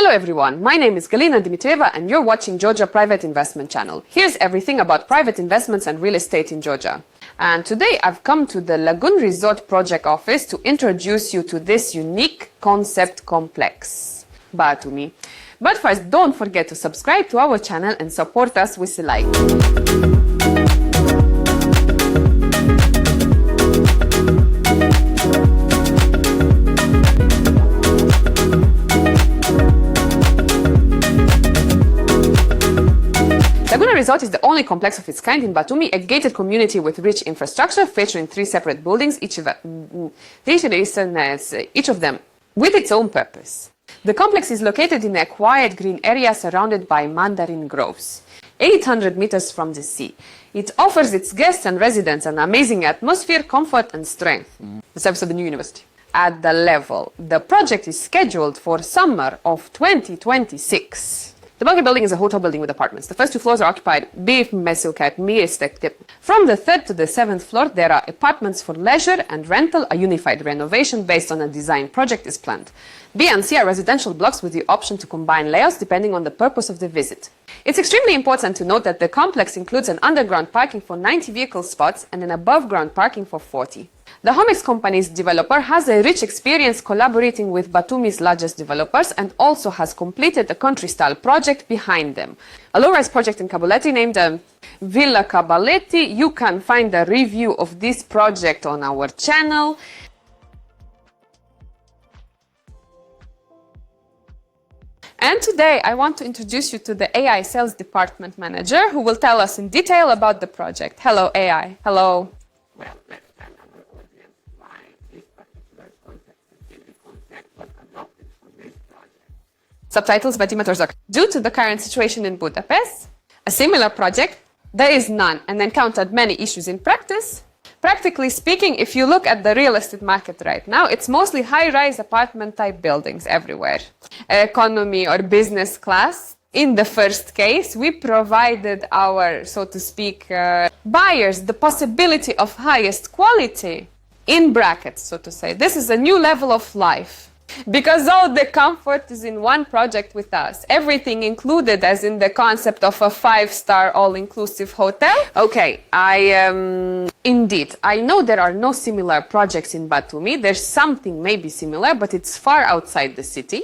Hello everyone, my name is Galina Dimitrieva and you're watching Georgia Private Investment Channel. Here's everything about private investments and real estate in Georgia. And today I've come to the Lagoon Resort project office to introduce you to this unique concept complex, Batumi. But first, don't forget to subscribe to our channel and support us with a like. Lagoon Resort is the only complex of its kind in Batumi, a gated community with rich infrastructure featuring 3 separate buildings, each of them with its own purpose. The complex is located in a quiet green area surrounded by mandarin groves, 800 meters from the sea. It offers its guests and residents an amazing atmosphere, comfort and strength. The service of the new university. At the level, the project is scheduled for summer of 2026. The bulky building is a hotel building with apartments. The first 2 floors are occupied from the 3rd to the 7th floor, there are apartments for leisure and rental. A unified renovation based on a design project is planned. B and C are residential blocks with the option to combine layouts depending on the purpose of the visit. It's extremely important to note that the complex includes an underground parking for 90 vehicle spots and an above-ground parking for 40. The Homex company's developer has a rich experience collaborating with Batumi's largest developers and also has completed a country-style project behind them. A low-rise project in Cabaletti named Villa Cabaletti. You can find a review of this project on our channel. And today I want to introduce you to the AI sales department manager who will tell us in detail about the project. Hello AI. Hello. Subtitles by Dima Torzak. Due to the current situation in Budapest, a similar project, there is none, and encountered many issues in practice. Practically speaking, if you look at the real estate market right now, it's mostly high-rise apartment-type buildings everywhere. Economy or business class. In the first case, we provided our, so to speak, buyers the possibility of highest quality, in brackets, so to say. This is a new level of life. Because all the comfort is in one project with us. Everything included, as in the concept of a 5-star all-inclusive hotel. Okay, indeed, I know there are no similar projects in Batumi. There's something maybe similar, but it's far outside the city.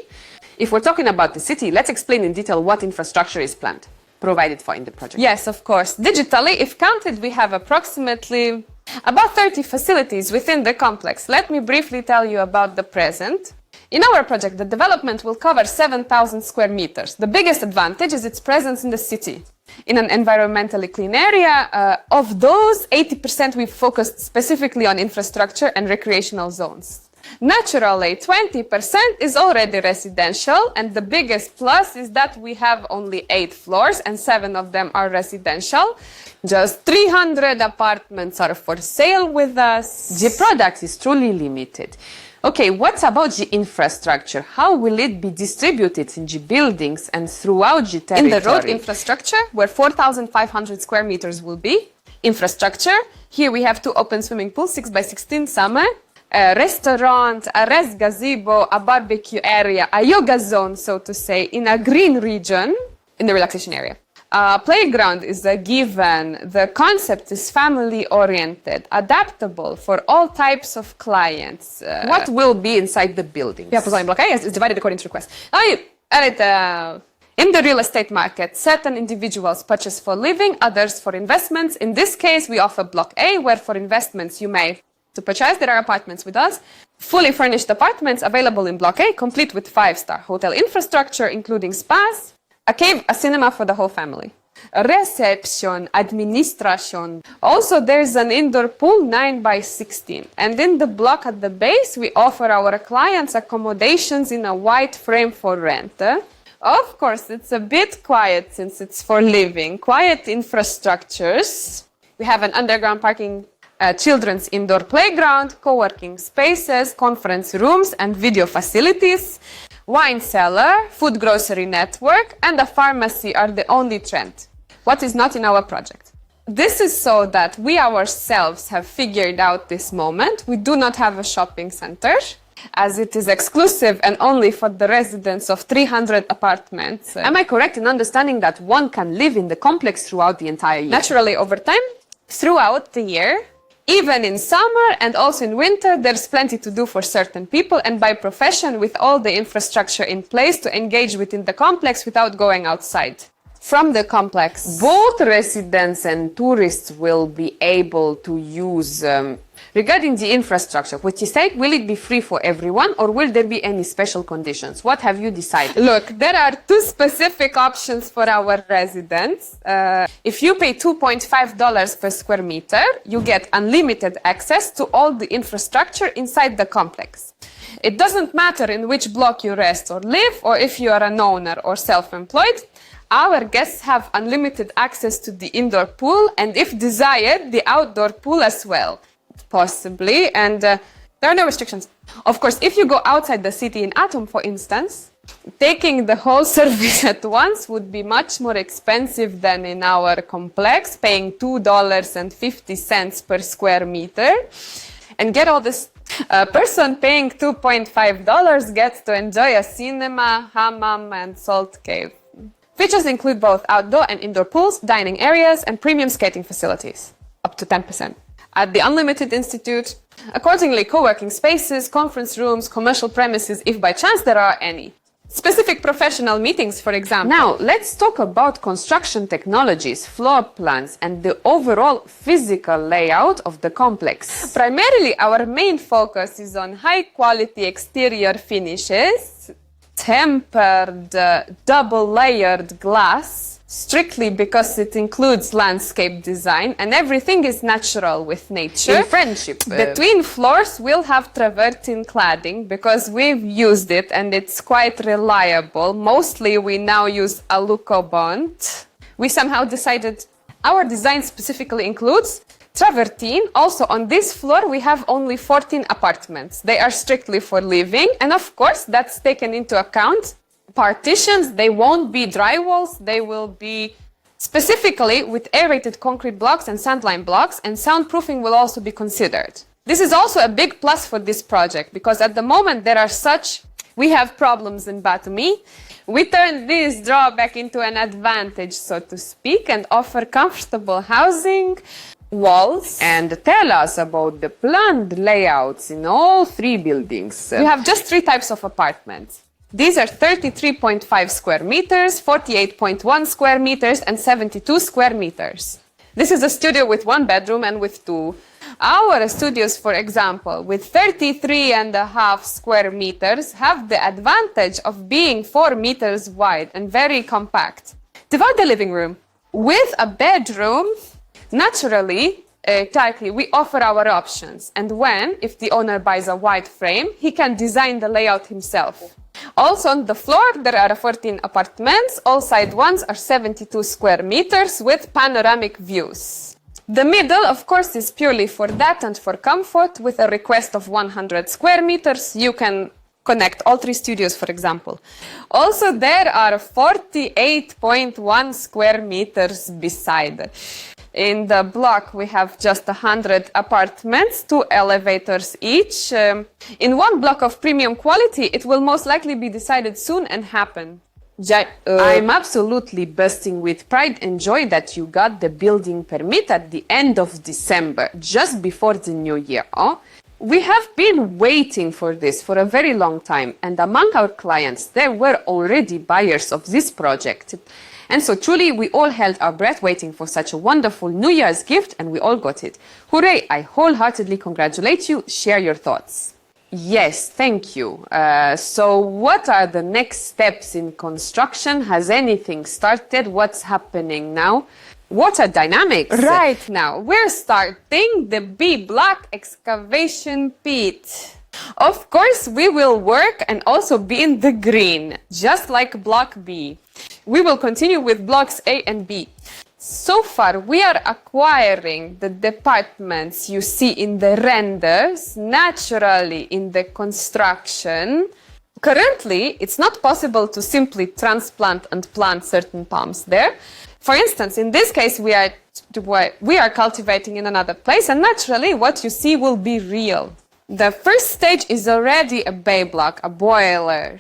If we're talking about the city, let's explain in detail what infrastructure is planned, provided for in the project. Yes, of course. Digitally, if counted, we have approximately about 30 facilities within the complex. Let me briefly tell you about the present. In our project, the development will cover 7,000 square meters. The biggest advantage is its presence in the city, in an environmentally clean area. Of those, 80% we've focused specifically on infrastructure and recreational zones. Naturally, 20% is already residential, and the biggest plus is that we have only 8 floors and 7 of them are residential. Just 300 apartments are for sale with us. The product is truly limited. Okay, what about the infrastructure? How will it be distributed in the buildings and throughout the territory? In the road infrastructure, where 4,500 square meters will be. Infrastructure, here we have 2 open swimming pools, 6 by 16 summer, a restaurant, a res gazebo, a barbecue area, a yoga zone, so to say, in a green region, in the relaxation area. Playground is a given. The concept is family-oriented, adaptable for all types of clients. What will be inside the buildings? Yeah, block A is divided according to request. In the real estate market, certain individuals purchase for living, others for investments. In this case, we offer Block A, where for investments you may to purchase. There are apartments with us, fully furnished apartments available in Block A, complete with 5-star hotel infrastructure, including spas, a cave, a cinema for the whole family. Reception, administration. Also, there's an indoor pool, 9 by 16. And in the block at the base, we offer our clients accommodations in a white frame for rent. Of course, it's a bit quiet since it's for living. Quiet infrastructures. We have an underground parking, children's indoor playground, co-working spaces, conference rooms, and video facilities. Wine cellar, food grocery network, and a pharmacy are the only trend. What is not in our project? This is so that we ourselves have figured out this moment. We do not have a shopping center. as it is exclusive and only for the residents of 300 apartments. Am I correct in understanding that one can live in the complex throughout the entire year? Naturally, over time, throughout the year, even in summer and also in winter, there's plenty to do for certain people, and by profession, with all the infrastructure in place to engage within the complex without going outside. From the complex, both residents and tourists will be able to use. Regarding the infrastructure, what you say, will it be free for everyone or will there be any special conditions? What have you decided? Look, there are two specific options for our residents. If you pay $2.5 per square meter, you get unlimited access to all the infrastructure inside the complex. It doesn't matter in which block you rest or live, or if you are an owner or self-employed. Our guests have unlimited access to the indoor pool and, if desired, the outdoor pool as well. Possibly, and there are no restrictions. Of course, if you go outside the city in Atom, for instance, taking the whole service at once would be much more expensive than in our complex, paying $2.50 per square meter. And get all this, a person paying $2.5 gets to enjoy a cinema, hammam, and salt cave. Features include both outdoor and indoor pools, dining areas, and premium skating facilities, up to 10%. At the Unlimited Institute, accordingly, co-working spaces, conference rooms, commercial premises, if by chance there are any. Specific professional meetings, for example. Now, let's talk about construction technologies, floor plans, and the overall physical layout of the complex. Primarily, our main focus is on high-quality exterior finishes, tempered, double-layered glass, strictly because it includes landscape design, and everything is natural with nature. In friendship. Between floors, we'll have travertine cladding because we've used it and it's quite reliable. Mostly we now use Aluco bond. We somehow decided our design specifically includes travertine. Also on this floor we have only 14 apartments. They are strictly for living, and of course that's taken into account. Partitions, they won't be drywalls, they will be specifically with aerated concrete blocks and sandline blocks, and soundproofing will also be considered. This is also a big plus for this project because at the moment we have problems in Batumi. We turn this drawback into an advantage, so to speak, and offer comfortable housing, walls, and tell us about the planned layouts in all three buildings. We have just 3 types of apartments. These are 33.5 square meters, 48.1 square meters, and 72 square meters. This is a studio with 1 bedroom and with 2. Our studios, for example, with 33.5 square meters, have the advantage of being 4 meters wide and very compact. Divide the living room with a bedroom. Naturally, we offer our options, and if the owner buys a wide frame, he can design the layout himself. Also on the floor, there are 14 apartments. All side ones are 72 square meters with panoramic views. The middle, of course, is purely for that and for comfort. With a request of 100 square meters, you can connect all 3 studios, for example. Also, there are 48.1 square meters beside. In the block, we have just 100 apartments, 2 elevators each. In one block of premium quality, it will most likely be decided soon and happen. I'm absolutely bursting with pride and joy that you got the building permit at the end of December, just before the new year. We have been waiting for this for a very long time, and among our clients, there were already buyers of this project. And so truly, we all held our breath waiting for such a wonderful New Year's gift, and we all got it. Hooray! I wholeheartedly congratulate you. Share your thoughts. Yes, thank you. So what are the next steps in construction? Has anything started? What's happening now? Water dynamics. Right now, we're starting the B block excavation pit. Of course, we will work and also be in the green, just like block B. We will continue with blocks A and B. So far, we are acquiring the departments you see in the renders, naturally in the construction. Currently, it's not possible to simply transplant and plant certain palms there. For instance, in this case, we are cultivating in another place, and naturally, what you see will be real. The first stage is already a bay block, a boiler.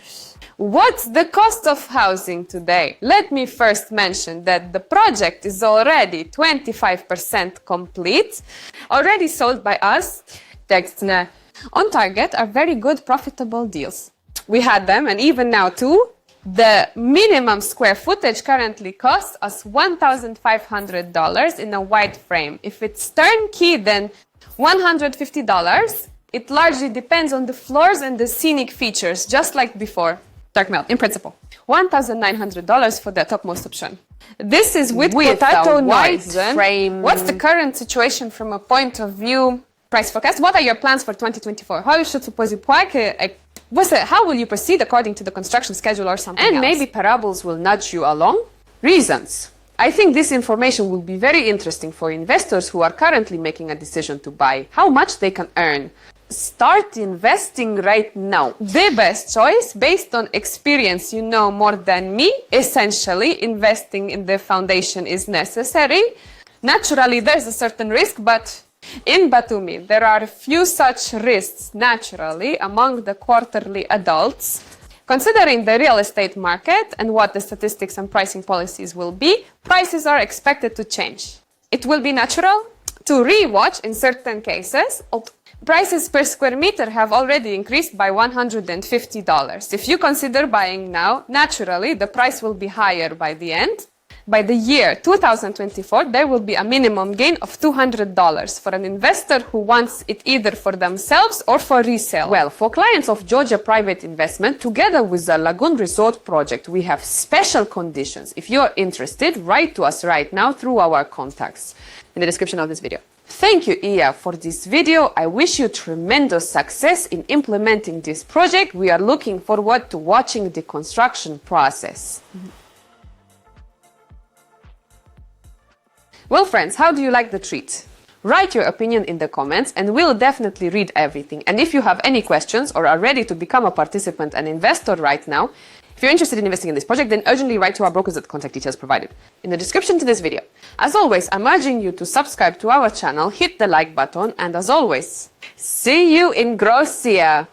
What's the cost of housing today? Let me first mention that the project is already 25% complete, already sold by us. Tekstne on target are very good profitable deals. We had them, and even now too. The minimum square footage currently costs us $1,500 in a white frame. If it's turnkey, then $150. It largely depends on the floors and the scenic features, just like before. Dark melt, in principle. $1,900 for the topmost option. This is with potato white noise. frame. What's the current situation from a point of view price forecast? What are your plans for 2024? How will you proceed according to the construction schedule or something And else? maybe parables will nudge you along. Reasons. I think this information will be very interesting for investors who are currently making a decision to buy. How much they can earn. Start investing right now. The best choice, based on experience, you know more than me. Essentially, investing in the foundation is necessary. Naturally, there's a certain risk, but in Batumi, there are a few such risks naturally among the quarterly adults. Considering the real estate market and what the statistics and pricing policies will be, prices are expected to change. It will be natural to rewatch in certain cases. Prices per square meter have already increased by $150. If you consider buying now, naturally the price will be higher by the end. By the year 2024, there will be a minimum gain of $200 for an investor who wants it either for themselves or for resale. Well, for clients of Georgia Private Investment, together with the Lagoon Resort project, we have special conditions. If you're interested, write to us right now through our contacts in the description of this video. Thank you, Iya, for this video. I wish you tremendous success in implementing this project. We are looking forward to watching the construction process. Well, friends, how do you like the treat? Write your opinion in the comments and we'll definitely read everything. And if you have any questions or are ready to become a participant and investor right now, if you're interested in investing in this project, then urgently write to our brokers at the contact details provided in the description to this video. As always, I'm urging you to subscribe to our channel, hit the like button, and as always, see you in Grossia!